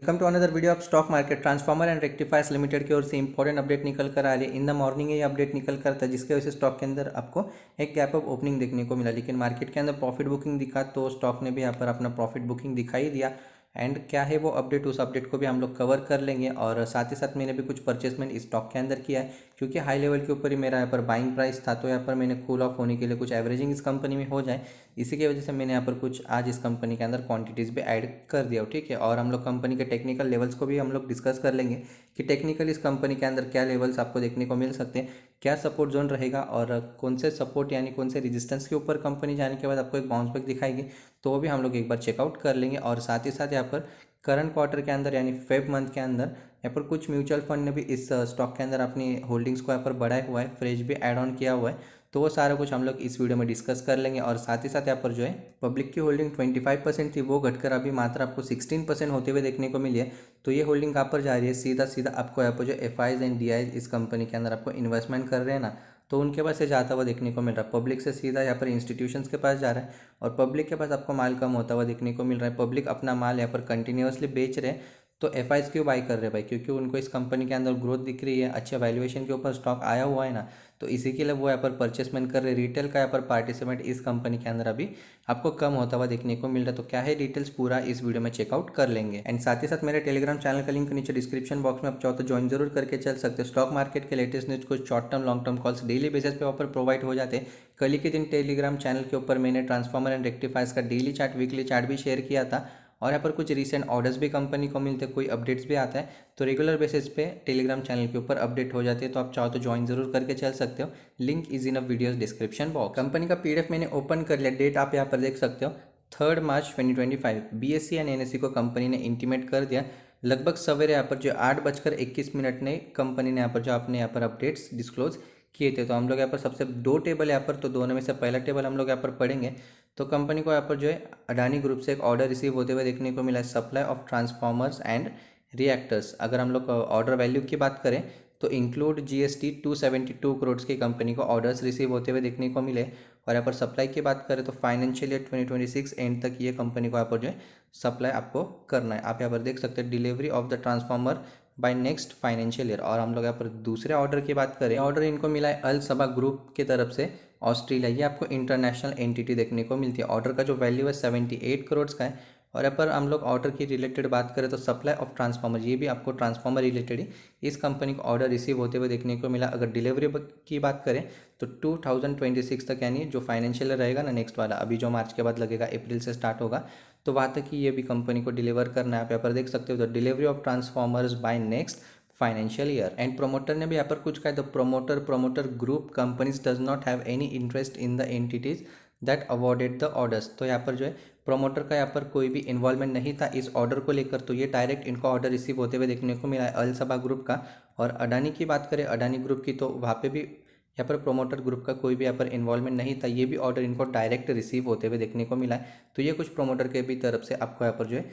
Welcome to another video of stock market. Transformer and rectifiers limited की ओर से important update निकल कर आ रही है। इन द मॉर्निंग ये अपडेट निकल कर था, जिसकी वजह से स्टॉक के अंदर आपको एक गैप अप ओपनिंग देखने को मिला, लेकिन मार्केट के अंदर प्रॉफिट बुकिंग दिखा तो स्टॉक ने भी यहाँ पर अपना प्रॉफिट बुकिंग दिखाई दिया। एंड क्या है वो अपडेट, उस अपडेट को भी हम लोग कवर कर लेंगे। और साथ ही साथ मैंने भी कुछ परचेसमेंट इस स्टॉक के अंदर किया है, क्योंकि हाई लेवल के ऊपर ही मेरा यहाँ पर बाइंग प्राइस था, तो यहाँ पर मैंने कूल ऑफ होने के लिए कुछ एवरेजिंग इस कंपनी में हो जाए, इसी की वजह से मैंने यहाँ पर कुछ आज इस कंपनी के अंदर क्वांटिटीज़ भी ऐड कर दिया। ठीक है, और हम लोग कंपनी के टेक्निकल लेवल्स को भी हम लोग डिस्कस कर लेंगे कि टेक्निकल इस कंपनी के अंदर क्या लेवल्स आपको देखने को मिल सकते हैं, क्या सपोर्ट जोन रहेगा और कौन से सपोर्ट यानी कौन से रेजिस्टेंस के ऊपर कंपनी जाने के बाद आपको एक बाउंस बैक दिखाएगी, तो वो भी हम लोग एक बार चेकआउट कर लेंगे। और साथ ही साथ यहाँ पर करंट क्वार्टर के अंदर यानी फेब मंथ के अंदर यहाँ पर कुछ म्यूचुअल फंड ने भी इस स्टॉक के अंदर अपनी होल्डिंग्स को यहाँ पर बढ़ाया हुआ है, फ्रेश भी ऐड ऑन किया हुआ है, तो वो सारा कुछ हम लोग इस वीडियो में डिस्कस कर लेंगे। और साथ ही साथ यहाँ पर जो है पब्लिक की होल्डिंग 25% थी, वो घटकर अभी मात्र आपको 16% होते हुए देखने को मिली है। तो ये होल्डिंग कहाँ पर जा रही है, सीधा सीधा आपको यहाँ पर जो F eyes and D eyes इस कंपनी के अंदर आपको इन्वेस्टमेंट कर रहे हैं ना, तो उनके पास से जाता हुआ देखने को मिल रहा है। पब्लिक से सीधा यहाँ पर इंस्टीट्यूशंस के पास जा रहा है और पब्लिक के पास आपको माल कम होता हुआ देखने को मिल रहा है। पब्लिक अपना माल यहाँ पर कंटिन्यूसली बेच रहे हैं, तो एफ आईज क्यों बाई कर रहे हैं भाई, क्योंकि उनको इस कंपनी के अंदर ग्रोथ दिख रही है, अच्छे वैल्यूएशन के ऊपर स्टॉक आया हुआ है ना, तो इसी के लिए वो यहाँ पर परचेसमेंट कर रहे हैं। रिटेल का यहाँ पर पार्टिसिपेंट इस कंपनी के अंदर अभी आपको कम होता हुआ देखने को मिल रहा है। तो क्या है डिटेल्स पूरा इस वीडियो में चेकआउट कर लेंगे। एंड साथ ही साथ मेरे टेलीग्राम चैनल का लिंक नीचे डिस्क्रिप्शन बॉक्स में आप चाहो तो ज्वाइन जरूर करके चल सकते हैं। स्टॉक मार्केट के लेटेस्ट न्यूज को short term long term calls daily basis पे ऑफर प्रोवाइड हो जाते हैं। कल ही के दिन टेलीग्राम चैनल के ऊपर मैंने ट्रांसफॉर्मर एंड रेक्टिफायर्स का डेली चार्ट वीकली चार्ट भी शेयर किया था, और यहाँ पर कुछ रीसेंट ऑर्डर्स भी कंपनी को मिलते हैं, कोई अपडेट्स भी आता है, तो रेगुलर बेसिस पे टेलीग्राम चैनल के ऊपर अपडेट हो जाती है। तो आप चाहो तो ज्वाइन जरूर करके चल सकते हो, link is in a videos description box. Company का पीडीएफ मैंने ओपन कर लिया, डेट आप यहाँ पर देख सकते हो 3 मार्च 2025। बीएससी एंड एनएससी को कंपनी ने इंटीमेट कर दिया लगभग सवेरे यहाँ पर जो 8:21 ने कंपनी ने यहाँ पर जो आपने यहाँ पर अपडेट्स डिस्क्लोज किए थे। तो हम लोग यहाँ पर सबसे 2 टेबल यहाँ पर, तो दोनों में से पहला टेबल हम लोग यहाँ पर पढ़ेंगे। तो कंपनी को यहाँ पर जो है अडानी ग्रुप से एक ऑर्डर रिसीव होते हुए देखने को मिला है, supply of transformers and reactors. अगर हम लोग ऑर्डर वैल्यू की बात करें तो इंक्लूड जीएसटी 272 करोड़ की कंपनी को ऑर्डर्स रिसीव होते हुए देखने को मिले। और यहाँ पर सप्लाई की बात करें तो फाइनेंशियल ईयर 2026 एंड तक ये कंपनी को यहाँ पर जो है सप्लाई आपको करना है। आप यहाँ पर देख सकते हैं delivery of the transformer by next financial year. और हम लोग यहाँ पर दूसरे ऑर्डर की बात करें, ऑर्डर इनको मिला है अल सबा ग्रुप की तरफ से ऑस्ट्रेलिया। ये आपको इंटरनेशनल एंटिटी देखने को मिलती है। ऑर्डर का जो वैल्यू है 78 करोड़ का है। और यहाँ पर हम लोग ऑर्डर की रिलेटेड बात करें तो सप्लाई ऑफ ट्रांसफार्मर, ये भी आपको ट्रांसफार्मर रिलेटेड ही इस कंपनी को ऑर्डर रिसीव होते हुए देखने को मिला। अगर डिलीवरी की बात करें तो 2026 तक, यानी जो फाइनेंशियल रहेगा ना नेक्स्ट वाला, अभी जो मार्च के बाद लगेगा, अप्रैल से स्टार्ट होगा, तो वहाँ तक ही ये भी कंपनी को डिलीवर करना है। आप यहाँ पर देख सकते हो the delivery of transformers by next financial year. And promoter ने भी यहाँ पर कुछ कहा, तो promoter group companies does not have any interest in the entities that awarded the orders. तो यहाँ पर जो है प्रोमोटर का यहाँ पर कोई भी इन्वॉल्वमेंट नहीं था इस ऑर्डर को लेकर, तो ये डायरेक्ट इनको ऑर्डर रिसीव होते हुए देखने को मिला है अल सबा ग्रुप का। और अडानी की बात करें, अडानी ग्रुप की, तो वहाँ पे भी यहाँ पर प्रोमोटर ग्रुप का कोई भी यहाँ पर इन्वॉल्वमेंट नहीं था, ये भी ऑर्डर इनको डायरेक्ट रिसीव होते हुए देखने को मिला है। तो ये कुछ प्रोमोटर के भी तरफ से आपको यहाँ पर जो है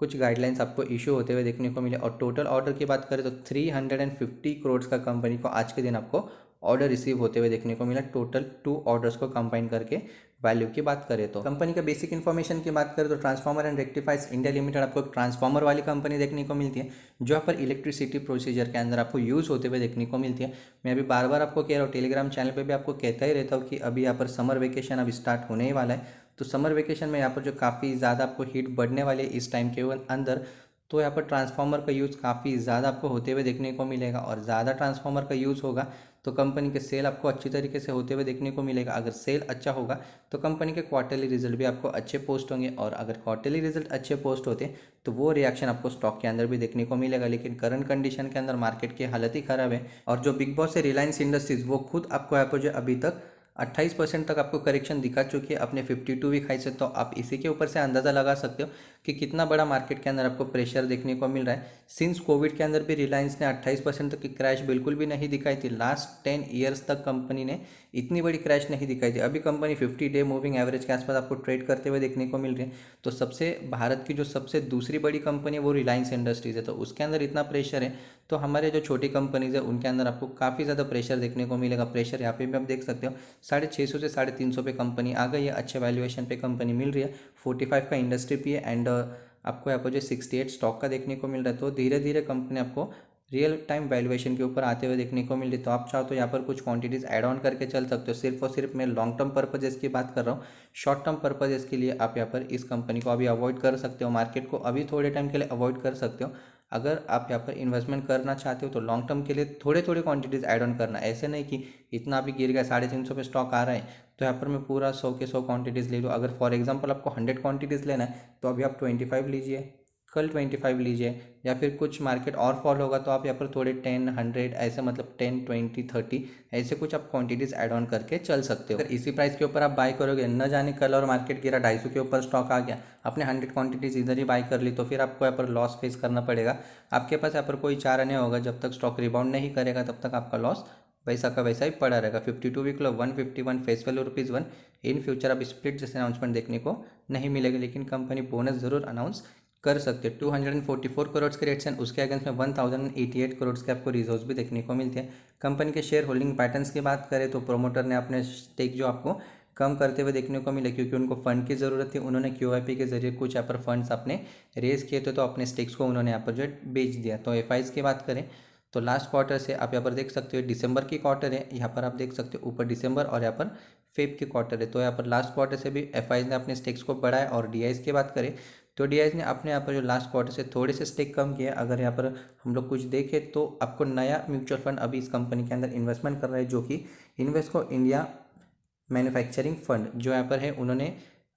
कुछ गाइडलाइंस आपको इशू होते हुए देखने को मिले। और टोटल ऑर्डर की बात करें तो 350 करोड़ का कंपनी को आज के दिन आपको ऑर्डर रिसीव होते हुए देखने को मिला, टोटल 2 ऑर्डर्स को कंबाइन करके। वैल्यू की बात करें तो कंपनी का बेसिक इन्फॉर्मेशन की बात करें तो transformer and rectifiers India limited आपको ट्रांसफार्मर वाली कंपनी देखने को मिलती है, जो यहाँ पर इलेक्ट्रिसिटी प्रोसीजर के अंदर आपको यूज़ होते हुए देखने को मिलती है। मैं अभी बार बार आपको कह रहा हूँ, टेलीग्राम चैनल पर भी आपको कहता ही रहता हूँ कि अभी यहाँ पर समर वेकेशन अब स्टार्ट होने ही वाला है। तो समर वेकेशन में यहाँ पर जो काफ़ी ज़्यादा आपको हीट बढ़ने वाली है इस टाइम के अंदर, तो यहाँ पर ट्रांसफार्मर का यूज़ काफ़ी ज़्यादा आपको होते हुए देखने को मिलेगा। और ज़्यादा ट्रांसफार्मर का यूज़ होगा तो कंपनी के सेल आपको अच्छी तरीके से होते हुए देखने को मिलेगा। अगर सेल अच्छा होगा तो कंपनी के क्वार्टरली रिजल्ट भी आपको अच्छे पोस्ट होंगे, और अगर क्वार्टरली रिजल्ट अच्छे पोस्ट होते तो वो रिएक्शन आपको स्टॉक के अंदर भी देखने को मिलेगा। लेकिन करंट कंडीशन के अंदर मार्केट की हालत ही ख़राब है। और जो बिग बॉस है रिलायंस इंडस्ट्रीज़, वो खुद आपको यहाँ पर जो अभी तक 28% तक आपको करेक्शन दिखा चुकी है अपने 52 वीक हाई से। तो आप इसी के ऊपर से अंदाज़ा लगा सकते हो कि कितना बड़ा मार्केट के अंदर आपको प्रेशर देखने को मिल रहा है। सिंस कोविड के अंदर भी रिलायंस ने 28% तक की क्रैश बिल्कुल भी नहीं दिखाई थी। लास्ट 10 ईयर्स तक कंपनी ने इतनी बड़ी क्रैश नहीं दिखाई थी। अभी कंपनी 50 डे मूविंग एवरेज के आसपास आपको ट्रेड करते हुए देखने को मिल रही है। तो सबसे भारत की जो सबसे दूसरी बड़ी कंपनी है वो रिलायंस इंडस्ट्रीज़ है, तो उसके अंदर इतना प्रेशर है। तो हमारे जो छोटी कंपनीज है उनके अंदर आपको काफ़ी ज़्यादा प्रेशर देखने को मिलेगा। प्रेशर यहाँ पे भी आप देख सकते हो 650 से 350 पे कंपनी आ गई है, अच्छे वैल्यूएशन पे कंपनी मिल रही है, 45 का इंडस्ट्री पी है एंड आपको यहाँ पर जो 68 स्टॉक का देखने को मिल रहा है। तो धीरे धीरे कंपनी आपको रियल टाइम वैल्यूएशन के ऊपर आते हुए देखने को मिल रही है। तो आप चाहो तो यहाँ पर कुछ क्वांटिटीज़ ऐड ऑन करके चल सकते हो। सिर्फ और सिर्फ मैं लॉन्ग टर्म पर्पजेज़ की बात कर रहा हूँ। शॉर्ट टर्म पर्पजेज़ के लिए आप यहाँ पर इस कंपनी को अभी अवॉइड कर सकते हो, मार्केट को अभी थोड़े टाइम के लिए अवॉइड कर सकते हो। अगर आप यहाँ पर इन्वेस्टमेंट करना चाहते हो तो लॉन्ग टर्म के लिए थोड़े थोड़े क्वांटिटीज़ ऐड ऑन करना। ऐसे नहीं कि इतना अभी गिर गया 350 पे स्टॉक आ रहा है तो यहाँ पर मैं पूरा 100 के 100 क्वांटिटीज़ ले लूँ। अगर फॉर एग्जांपल आपको 100 क्वांटिटीज़ लेना है तो अभी आप 25 लीजिए, कल 25 लीजिए, या फिर कुछ मार्केट और फॉल होगा तो आप यहाँ पर थोड़े 10, 100 ऐसे मतलब 10, 20, 30 ऐसे कुछ आप क्वांटिटीज़ ऐड ऑन करके चल सकते हो। अगर इसी प्राइस के ऊपर आप बाय करोगे, न जाने कल और मार्केट गिरा 250 के ऊपर स्टॉक आ गया, आपने 100 क्वांटिटीज़ इधर ही बाय कर ली, तो फिर आपको यहाँ पर लॉस फेस करना पड़ेगा। आपके पास यहाँ पर कोई चारा नहीं होगा, जब तक स्टॉक रिबाउंड नहीं करेगा तब तक आपका लॉस वैसा का वैसा ही पड़ा रहेगा। 52 week low 151 face value ₹1। In future अब स्प्लिट जैसे अनाउंसमेंट देखने को नहीं मिलेगा, लेकिन कंपनी बोनस जरूर अनाउंस कर सकते हैं। 244 करोड़ के रेट्स हैं, उसके अगेंस्ट में 1088 करोड़ के आपको रिजर्व्स भी देखने को मिलते हैं। कंपनी के शेयर होल्डिंग पैटर्न्स की बात करें तो प्रोमोटर ने अपने स्टेक जो आपको कम करते हुए देखने को मिले, क्योंकि उनको फंड की ज़रूरत थी। उन्होंने QIP के जरिए कुछ यहाँ पर फंड्स अपने रेज किए थे, तो अपने स्टेक्स को उन्होंने यहाँ पर जो है बेच दिया। तो FIs की बात करें तो लास्ट क्वार्टर से आप यहाँ पर देख सकते हो, दिसंबर की क्वार्टर है, यहाँ पर आप देख सकते हो ऊपर दिसंबर और यहाँ पर फेब की क्वार्टर है। तो यहाँ पर लास्ट क्वार्टर से भी FIs ने अपने स्टेक्स को बढ़ाया। और DIs की बात करें तो DIs ने अपने यहाँ पर जो लास्ट क्वार्टर से थोड़े से स्टेक कम किया। अगर यहाँ पर हम लोग कुछ देखें तो आपको नया म्यूचुअल फंड अभी इस कंपनी के अंदर इन्वेस्टमेंट कर रहा है, जो कि इन्वेस्को इंडिया मैन्युफैक्चरिंग फंड जो यहाँ पर है, उन्होंने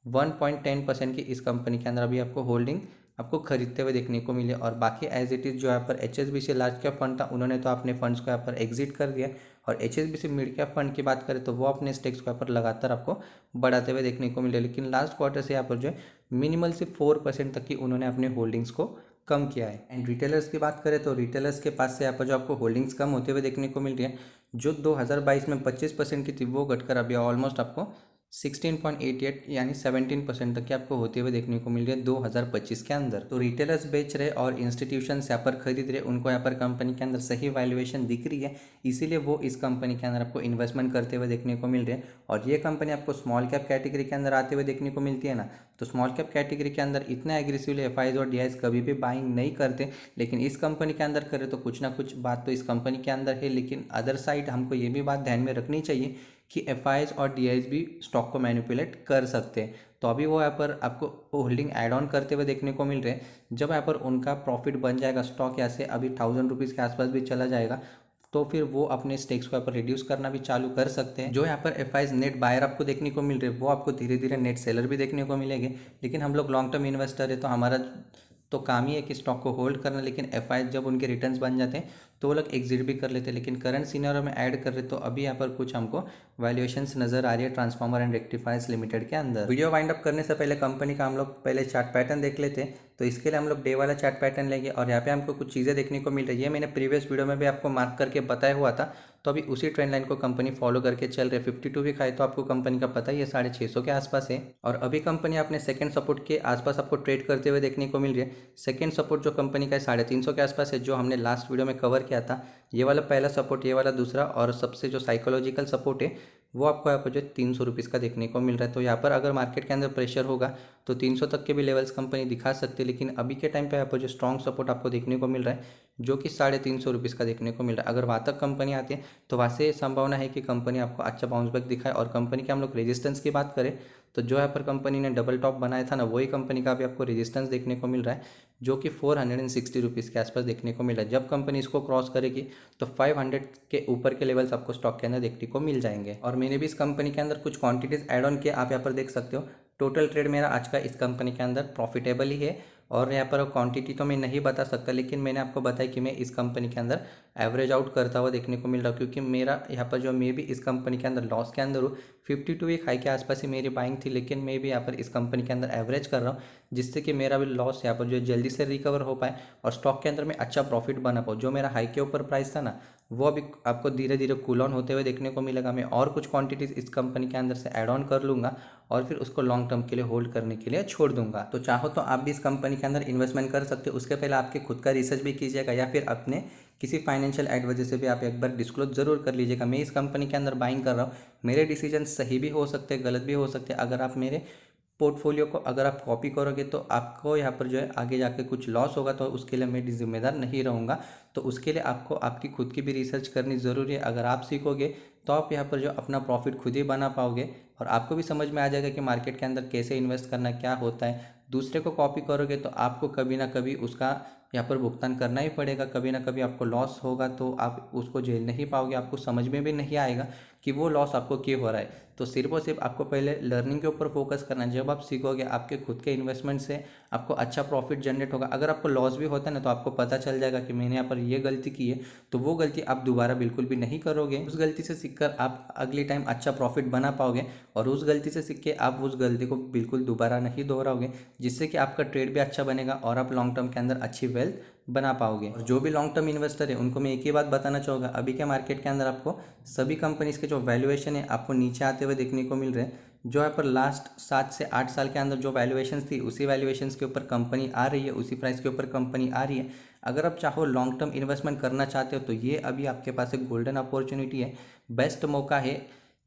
1.10% की इस कंपनी के अंदर अभी आपको होल्डिंग आपको खरीदते हुए देखने को मिले। और बाकी एज इट इज़ जो यहाँ पर HSBC लार्ज कैप फंड था, उन्होंने तो अपने फंड्स को यहाँ पर एग्जिट कर दिया। और HSBC मिड कैप फंड की बात करें तो वो अपने स्टेक्स को यहाँ पर लगातार आपको बढ़ाते हुए देखने को मिले, लेकिन लास्ट क्वार्टर से यहाँ पर जो है मिनिमल से 4% तक की उन्होंने अपने होल्डिंग्स को कम किया है। एंड रिटेलर्स की बात करें तो रिटेलर्स के पास से यहाँ पर जो आपको होल्डिंग्स कम होते हुए देखने को मिल रही है, जो 2022 में 25% की थी वो घटकर अभी ऑलमोस्ट आपको 16.88 यानी 17% तक की आपको होते हुए देखने को मिल रही है 2025 के अंदर। तो रिटेलर्स बेच रहे और इंस्टीट्यूशंस यहाँ पर खरीद रहे, उनको यहाँ पर कंपनी के अंदर सही वैल्यूएशन दिख रही है, इसीलिए वो इस कंपनी के अंदर आपको इन्वेस्टमेंट करते हुए देखने को मिल रहे हैं। और ये कंपनी आपको स्मॉल कैप कैटेगरी के अंदर आते हुए देखने को मिलती है ना, तो स्मॉल कैप कैटेगरी के अंदर इतना एग्रेसिवली FIs और DIs कभी भी बाइंग नहीं करते, लेकिन इस कंपनी के अंदर करें तो कुछ ना कुछ बात तो इस कंपनी के अंदर है। लेकिन अदर साइड हमको ये भी बात ध्यान में रखनी चाहिए कि FIs और DIs भी स्टॉक को मैनिपुलेट कर सकते हैं। तो अभी वो यहाँ पर आपको होल्डिंग ऐड ऑन करते हुए देखने को मिल रहे हैं। जब यहाँ पर उनका प्रॉफिट बन जाएगा, स्टॉक यहाँ से अभी 1000 रुपीज़ के आसपास भी चला जाएगा, तो फिर वो अपने स्टेक्स को यहाँ पर रिड्यूस करना भी चालू कर सकते हैं। जो यहाँ पर FIs नेट बायर आपको देखने को मिल रहे हैं, वो आपको धीरे धीरे नेट सेलर भी देखने को मिलेंगे। लेकिन हम लोग लॉन्ग टर्म इन्वेस्टर है, तो हमारा तो काम ही है कि स्टॉक को होल्ड करना। लेकिन FIs जब उनके रिटर्न्स बन जाते हैं तो वो लोग एग्जिट भी कर लेते हैं। लेकिन करंट सीनियर में ऐड कर रहे तो अभी यहाँ पर कुछ हमको वैल्यूएशंस नजर आ रही है ट्रांसफार्मर एंड रेक्टिफायर्स लिमिटेड के अंदर। वीडियो वाइंड अप करने से पहले कंपनी का हम लोग पहले चार्ट पैटर्न देख लेते हैं। तो इसके लिए हम लोग डे वाला चार्ट पैटर्न लेंगे और यहाँ पे हमको कुछ चीज़ें देखने को मिल रही है। मैंने प्रीवियस वीडियो में भी आपको मार्क करके बताया हुआ था, तो अभी उसी ट्रेंड लाइन को कंपनी फॉलो करके चल रही है। 52 वीक हाई तो आपको कंपनी का पता ही है 650 के आसपास है, और अभी कंपनी अपने सेकंड सपोर्ट के आसपास आपको ट्रेड करते हुए देखने को मिल रही है। सेकंड सपोर्ट जो कंपनी का है 350 के आसपास है, जो हमने लास्ट वीडियो में कवर किया था। ये वाला पहला सपोर्ट, ये वाला दूसरा, और सबसे जो साइकोलॉजिकल सपोर्ट है वो आपको यहाँ पर जो 300 रुपीज़ का देखने को मिल रहा है। तो यहाँ पर अगर मार्केट के अंदर प्रेशर होगा तो 300 तक के भी लेवल्स कंपनी दिखा सकती है। लेकिन अभी के टाइम पे यहाँ पर जो स्ट्रॉन्ग सपोर्ट आपको देखने को मिल रहा है, जो कि 350 रुपीज़ का देखने को मिल रहा है। अगर वहाँ तक कंपनी आती है तो वहाँ से संभावना है कि कंपनी आपको अच्छा बाउंस बैक दिखाए। और कंपनी के हम लोग रेजिस्टेंस की बात करें तो जो यहाँ पर कंपनी ने डबल टॉप बनाया था ना, वही कंपनी का भी आपको रेजिस्टेंस देखने को मिल रहा है, जो कि 460 रुपीज़ के आसपास देखने को मिल रहा है। जब कंपनी इसको क्रॉस करेगी तो 500 के ऊपर के लेवल्स आपको स्टॉक के अंदर देखने को मिल जाएंगे। और मैंने भी इस कंपनी के अंदर कुछ क्वांटिटीज़ ऐड ऑन किया, आप यहाँ पर देख सकते हो। टोटल ट्रेड मेरा आज का इस कंपनी के अंदर प्रॉफिटेबल ही है। और यहाँ पर क्वांटिटी तो मैं नहीं बता सकता, लेकिन मैंने आपको बताया कि मैं इस कंपनी के अंदर एवरेज आउट करता हुआ देखने को मिल रहा है, क्योंकि मेरा यहाँ पर जो मैं भी इस कंपनी के अंदर लॉस के अंदर हूँ। 52 वीक हाई के आसपास ही मेरी बाइंग थी, लेकिन मैं भी यहाँ पर इस कंपनी के अंदर एवरेज कर रहा हूँ, जिससे कि मेरा भी लॉस यहाँ पर जो जल्दी से रिकवर हो पाए और स्टॉक के अंदर मैं अच्छा प्रॉफिट बना पाऊँ। जो मेरा हाई के ऊपर प्राइस था ना, वो अभी आपको धीरे धीरे कूल ऑन होते हुए देखने को मिलेगा। मैं और कुछ क्वांटिटीज़ इस कंपनी के अंदर से ऐड ऑन कर लूँगा और फिर उसको लॉन्ग टर्म के लिए होल्ड करने के लिए छोड़ दूंगा। तो चाहो तो आप भी इस कंपनी के अंदर इन्वेस्टमेंट कर सकते हो। उसके पहले आपके खुद का रिसर्च भी कीजिएगा, या फिर अपने किसी फाइनेंशियल एडवाइजर से भी आप एक बार डिस्क्लोज जरूर कर लीजिएगा। मैं इस कंपनी के अंदर बाइंग कर रहा हूँ, मेरे डिसीजन सही भी हो सकते हैं, गलत भी हो सकते हैं। अगर आप मेरे पोर्टफोलियो को अगर आप कॉपी करोगे तो आपको यहाँ पर जो है आगे जाके कुछ लॉस होगा, तो उसके लिए मैं जिम्मेदार नहीं रहूँगा। तो उसके लिए आपको आपकी खुद की भी रिसर्च करनी ज़रूरी है। अगर आप सीखोगे तो आप यहाँ पर जो अपना प्रॉफिट खुद ही बना पाओगे और आपको भी समझ में आ जाएगा कि मार्केट के अंदर कैसे इन्वेस्ट करना, क्या होता है। दूसरे को कॉपी करोगे तो आपको कभी ना कभी उसका यहाँ पर भुगतान करना ही पड़ेगा, कभी ना कभी आपको लॉस होगा तो आप उसको झेल नहीं पाओगे, आपको समझ में भी नहीं आएगा कि वो लॉस आपको क्यों हो रहा है। तो सिर्फ और सिर्फ आपको पहले लर्निंग के ऊपर फोकस करना है। जब आप सीखोगे आपके खुद के इन्वेस्टमेंट से आपको अच्छा प्रॉफिट जनरेट होगा। अगर आपको लॉस भी होता है ना तो आपको पता चल जाएगा कि मैंने यहाँ पर ये गलती की है, तो वो गलती आप दोबारा बिल्कुल भी नहीं करोगे। उस गलती से सीखकर आप अगली टाइम अच्छा प्रॉफिट बना पाओगे और उस गलती से सीख के आप उस गलती को बिल्कुल दोबारा नहीं दोहराओगे, जिससे कि आपका ट्रेड भी अच्छा बनेगा और आप लॉन्ग टर्म के अंदर अच्छी वेल्थ बना पाओगे। और जो भी लॉन्ग टर्म इन्वेस्टर है उनको मैं एक ही बात बताना चाहूँगा, अभी के मार्केट के अंदर आपको सभी कंपनीज के जो वैल्यूएशन है आपको नीचे आते हुए देखने को मिल रहे हैं। जो यहाँ पर लास्ट 7 से 8 साल के अंदर जो वैल्यूएशंस थी उसी वैल्यूएशंस के ऊपर कंपनी आ रही है, उसी प्राइस के ऊपर कंपनी आ रही है। अगर आप चाहो लॉन्ग टर्म इन्वेस्टमेंट करना चाहते हो तो ये अभी आपके पास एक गोल्डन अपॉर्चुनिटी है, बेस्ट मौका है।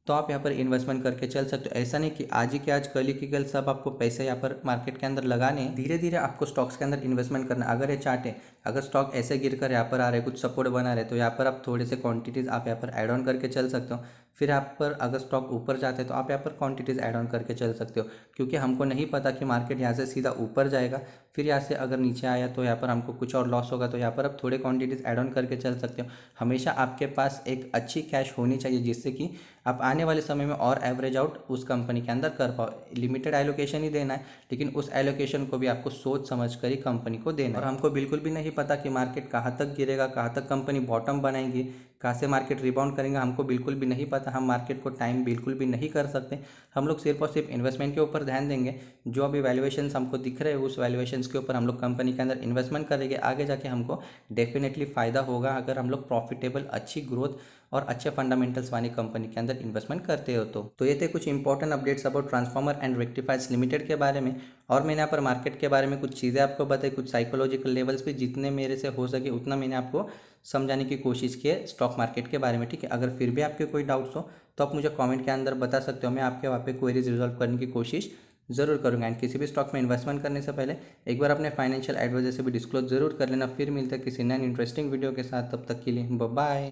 तो आप यहाँ पर इन्वेस्टमेंट करके चल सकते हो। ऐसा नहीं कि आज ही के आज कल ही के कल सब आपको पैसे यहाँ पर मार्केट के अंदर लगाने हैं। धीरे धीरे आपको स्टॉक्स के अंदर इन्वेस्टमेंट करना। अगर ये चार्ट है, अगर स्टॉक ऐसे गिर कर यहाँ पर आ रहे कुछ सपोर्ट बना रहे तो यहाँ पर आप थोड़े से क्वांटिटीज़ आप यहाँ पर ऐड ऑन करके चल सकते हो। फिर यहाँ पर अगर स्टॉक ऊपर जाते हैं तो आप यहाँ पर क्वांटिटीज़ ऐड ऑन करके चल सकते हो, क्योंकि हमको नहीं पता कि मार्केट यहाँ से सीधा ऊपर जाएगा, फिर यहाँ से अगर नीचे आया तो यहाँ पर हमको कुछ और लॉस होगा। तो यहाँ पर आप थोड़े क्वांटिटीज़ ऐड ऑन करके चल सकते हो। हमेशा आपके पास एक अच्छी कैश होनी चाहिए जिससे कि आप आने वाले समय में और एवरेज आउट उस कंपनी के अंदर कर पाओ। लिमिटेड एलोकेशन ही देना है, लेकिन उस एलोकेशन को भी आपको सोच समझ कर ही कंपनी को देना है। और हमको बिल्कुल भी नहीं पता कि मार्केट कहाँ तक गिरेगा, कहाँ तक कंपनी बॉटम बनाएंगी, कहाँ से मार्केट रिबाउंड करेंगे, हमको बिल्कुल भी नहीं पता। हम मार्केट को टाइम बिल्कुल भी नहीं कर सकते। हम लोग सिर्फ और सिर्फ इन्वेस्टमेंट के ऊपर ध्यान देंगे। जो अभी वैल्यूएशंस हमको दिख रहे हैं उस वैल्यूएशंस के ऊपर हम लोग कंपनी के अंदर इन्वेस्टमेंट करेंगे। आगे जाके हमको डेफिनेटली फ़ायदा होगा अगर हम लोग प्रॉफिटेबल, अच्छी ग्रोथ और अच्छे फंडामेंटल्स वाली कंपनी के अंदर इन्वेस्टमेंट करते हो। तो ये थे कुछ important updates about transformer and rectifiers limited के बारे में। और मैंने यहाँ पर मार्केट के बारे में कुछ चीज़ें आपको बताई, कुछ साइकोलॉजिकल लेवल्स पे जितने मेरे से हो सके उतना मैंने आपको समझाने की कोशिश की है स्टॉक मार्केट के बारे में। ठीक है, अगर फिर भी आपके कोई डाउट्स हो तो आप मुझे कमेंट के अंदर बता सकते हो। मैं आपके वहाँ पे क्वेरीज रिजॉल्व करने की कोशिश ज़रूर करूँगा। एंड किसी भी स्टॉक में इन्वेस्टमेंट करने से पहले एक बार अपने फाइनेंशियल एडवाइजर से भी डिस्क्लोज जरूर कर लेना। फिर मिलते हैं किसी नए इंटरेस्टिंग वीडियो के साथ, तब तक के लिए बाय बाय।